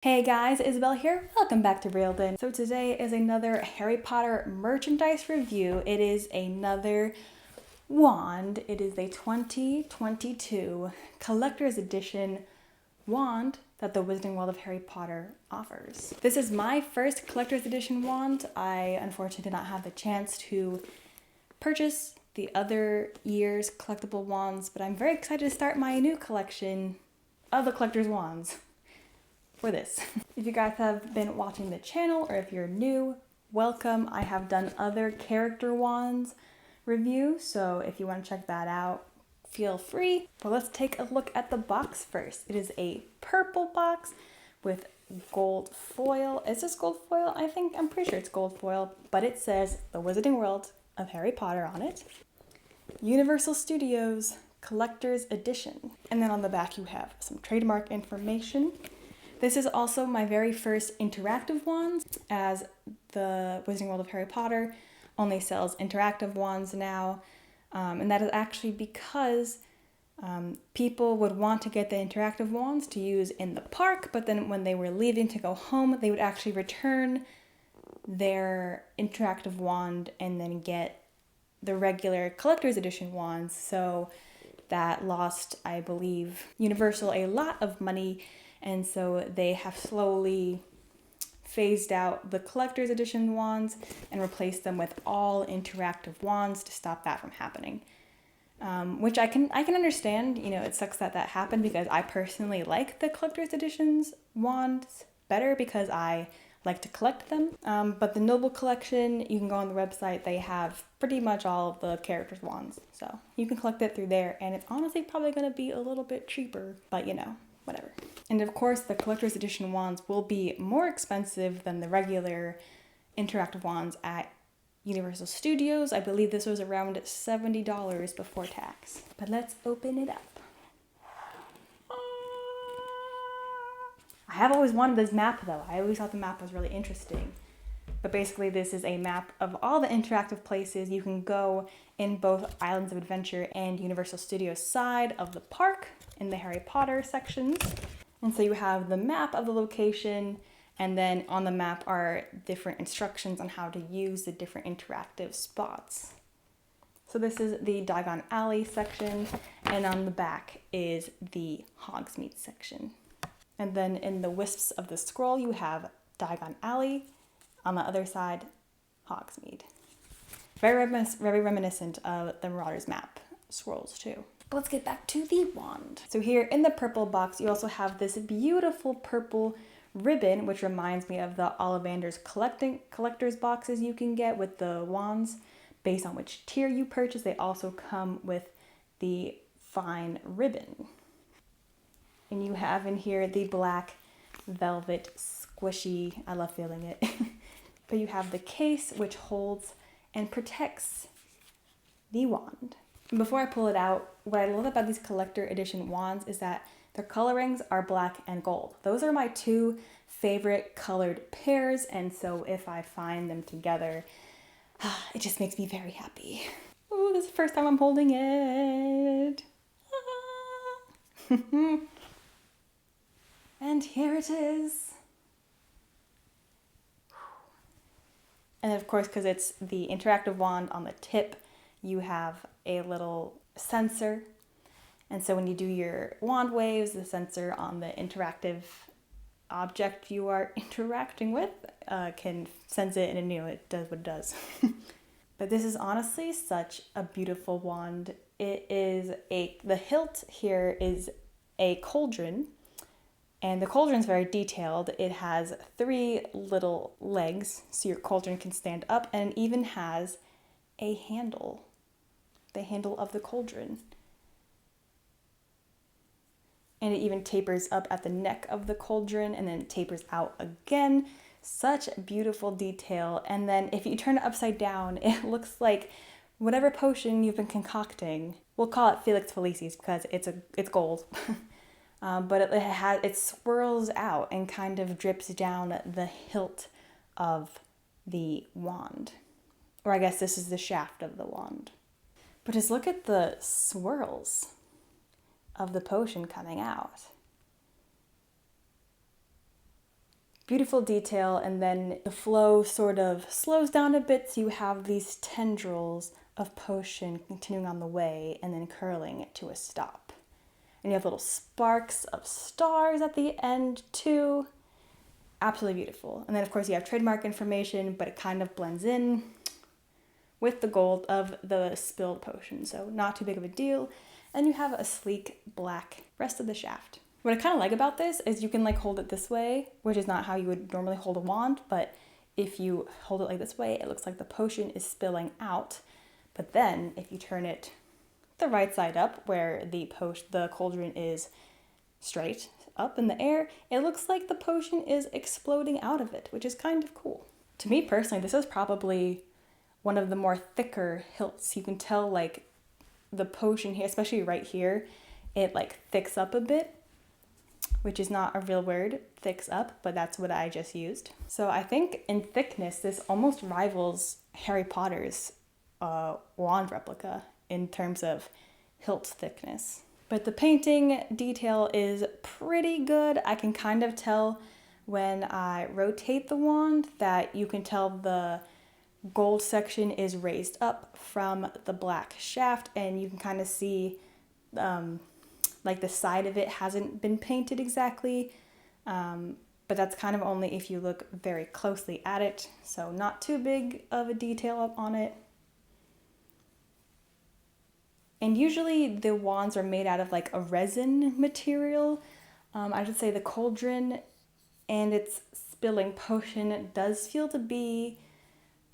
Hey guys, Isabel here. Welcome back to Reeled In. So today is another Harry Potter merchandise review. It is another wand. It is a 2022 collector's edition wand that the Wizarding World of Harry Potter offers. This is my first collector's edition wand. I unfortunately did not have the chance to purchase the other year's collectible wands, but I'm very excited to start my new collection of the collector's wands for this. If you guys have been watching the channel or if you're new, welcome. I have done other character wands review, so if you want to check that out, feel free. But let's take a look at the box first. It is a purple box with gold foil. Is this gold foil? I'm pretty sure it's gold foil, but it says The Wizarding World of Harry Potter on it. Universal Studios Collector's Edition. And then on the back you have some trademark information. This is also my very first interactive wands, as the Wizarding World of Harry Potter only sells interactive wands now. And that is actually because people would want to get the interactive wands to use in the park, but then when they were leaving to go home, they would actually return their interactive wand and then get the regular collector's edition wands. So that lost, I believe, Universal a lot of money. And so they have slowly phased out the collector's edition wands and replaced them with all interactive wands to stop that from happening. Which I can understand. You know, it sucks that happened because I personally like the collector's editions wands better because I like to collect them. But the Noble Collection, you can go on the website. They have pretty much all of the characters' wands. So you can collect it through there, and it's honestly probably going to be a little bit cheaper, but you know, whatever. And of course, the collector's edition wands will be more expensive than the regular interactive wands at Universal Studios. I believe this was around $70 before tax. But let's open it up. I have always wanted this map though. I always thought the map was really interesting. But basically this is a map of all the interactive places you can go in both Islands of Adventure and Universal Studios side of the park in the Harry Potter sections. And so you have the map of the location, and then on the map are different instructions on how to use the different interactive spots. So this is the Diagon Alley section, and on the back is the Hogsmeade section. And then in the wisps of the scroll, you have Diagon Alley. On the other side, Hogsmeade. Very reminiscent of the Marauders map scrolls too. But let's get back to the wand. So here in the purple box, you also have this beautiful purple ribbon, which reminds me of the Ollivander's collector's boxes you can get with the wands. Based on which tier you purchase, they also come with the fine ribbon. And you have in here the black velvet squishy, I love feeling it. But you have the case which holds and protects the wand. And before I pull it out, what I love about these collector edition wands is that their colorings are black and gold. Those are my two favorite colored pairs, and so if I find them together, it just makes me very happy. Ooh, this is the first time I'm holding it. And here it is. And of course, because it's the interactive wand on the tip, you have a little sensor. And so when you do your wand waves, the sensor on the interactive object you are interacting with can sense it, and you know, it does what it does. But this is honestly such a beautiful wand. It is the hilt here is a cauldron. And the cauldron's very detailed. It has 3 little legs, so your cauldron can stand up, and it even has a handle, the handle of the cauldron. And it even tapers up at the neck of the cauldron and then tapers out again. Such beautiful detail. And then if you turn it upside down, it looks like whatever potion you've been concocting. We'll call it Felix Felicis because it's gold. But it swirls out and kind of drips down the hilt of the wand. Or I guess this is the shaft of the wand. But just look at the swirls of the potion coming out. beautiful detail, and then the flow sort of slows down a bit, so you have these tendrils of potion continuing on the way and then curling to a stop. And you have little sparks of stars at the end too. Absolutely beautiful. And then of course you have trademark information, but it kind of blends in with the gold of the spilled potion, so not too big of a deal. And you have a sleek black rest of the shaft. What I kind of like about this is you can like hold it this way, which is not how you would normally hold a wand, but if you hold it like this way, it looks like the potion is spilling out. But then if you turn it the right side up, where the cauldron is straight up in the air, it looks like the potion is exploding out of it, which is kind of cool. To me personally, this is probably one of the more thicker hilts. You can tell like the potion here, especially right here, it like thicks up a bit, which is not a real word, thicks up, but that's what I just used. So I think in thickness, this almost rivals Harry Potter's wand replica in terms of hilt thickness. But the painting detail is pretty good. I can kind of tell when I rotate the wand that you can tell the gold section is raised up from the black shaft, and you can kind of see like the side of it hasn't been painted exactly, but that's kind of only if you look very closely at it, so not too big of a detail up on it. And usually the wands are made out of like a resin material. I should say the cauldron and its spilling potion does feel to be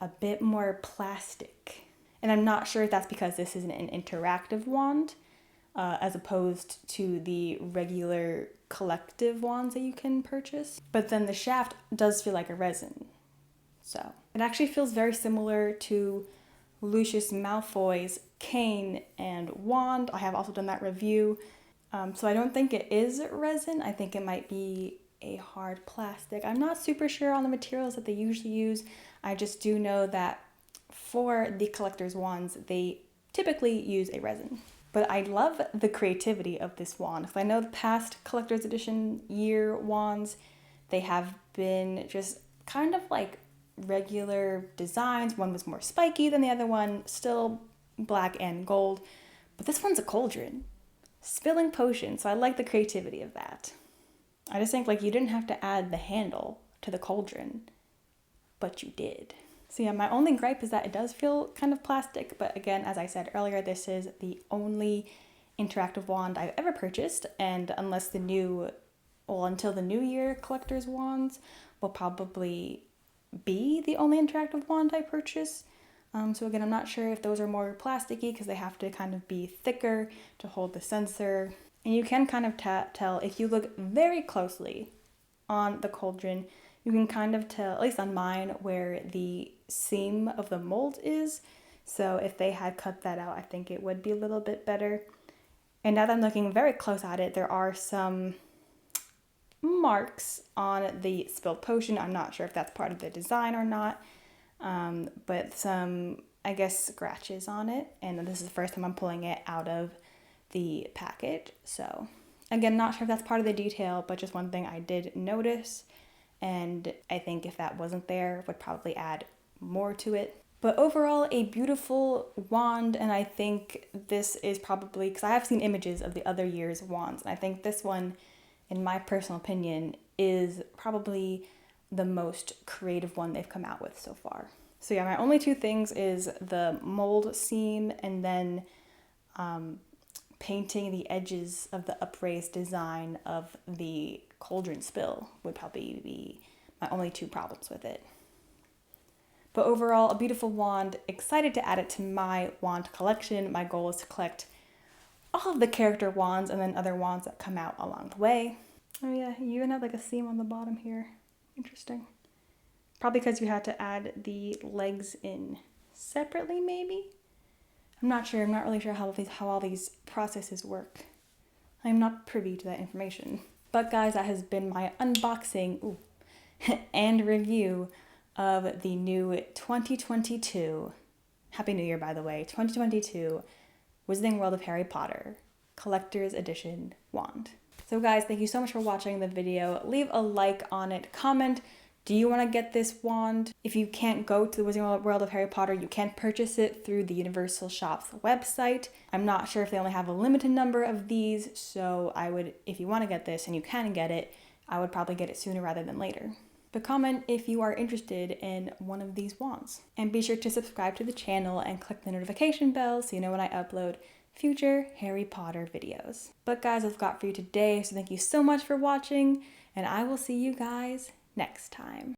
a bit more plastic. And I'm not sure if that's because this isn't an interactive wand, as opposed to the regular collective wands that you can purchase. But then the shaft does feel like a resin. So it actually feels very similar to Lucius Malfoy's cane and wand. I have also done that review. So I don't think it is resin. I think it might be a hard plastic. I'm not super sure on the materials that they usually use. I just do know that for the collector's wands, they typically use a resin. But I love the creativity of this wand, because I know the past collector's edition year wands, they have been just kind of like regular designs. One was more spiky than the other one, still black and gold, but this one's a cauldron, spilling potion, so I like the creativity of that. I just think like you didn't have to add the handle to the cauldron, but you did. So yeah, my only gripe is that it does feel kind of plastic, but again, as I said earlier, this is the only interactive wand I've ever purchased, and until the new year collector's wands will probably be the only interactive wand I purchase. So again, I'm not sure if those are more plasticky because they have to kind of be thicker to hold the sensor. And you can kind of tell if you look very closely on the cauldron, you can kind of tell, at least on mine, where the seam of the mold is. So if they had cut that out, I think it would be a little bit better. And now that I'm looking very close at it, there are some marks on the spilled potion. I'm not sure if that's part of the design or not, but some, I guess, scratches on it. And this is the first time I'm pulling it out of the package. So again, not sure if that's part of the detail, but just one thing I did notice. And I think if that wasn't there, would probably add more to it. But overall, a beautiful wand, and I think this is probably, because I have seen images of the other year's wands, and I think this one, in my personal opinion, is probably the most creative one they've come out with so far. So yeah, my only two things is the mold seam and then painting the edges of the upraised design of the cauldron spill would probably be my only two problems with it. But overall, a beautiful wand, excited to add it to my wand collection. My goal is to collect all of the character wands and then other wands that come out along the way. Oh yeah, you even have like a seam on the bottom here. Interesting. Probably because you had to add the legs in separately, maybe? I'm not sure. I'm not really sure how all these processes work. I'm not privy to that information. But guys, that has been my unboxing and review of the new 2022, Happy New Year by the way, 2022 Wizarding World of Harry Potter Collector's Edition wand. So guys, thank you so much for watching the video. Leave a like on it, comment, do you want to get this wand? If you can't go to the Wizarding World of Harry Potter, you can purchase it through the Universal Shop's website. I'm not sure if they only have a limited number of these, so I would, if you want to get this and you can get it, I would probably get it sooner rather than later. But comment if you are interested in one of these wands. And be sure to subscribe to the channel and click the notification bell so you know when I upload future Harry Potter videos. But guys, I've got for you today, so thank you so much for watching, and I will see you guys next time.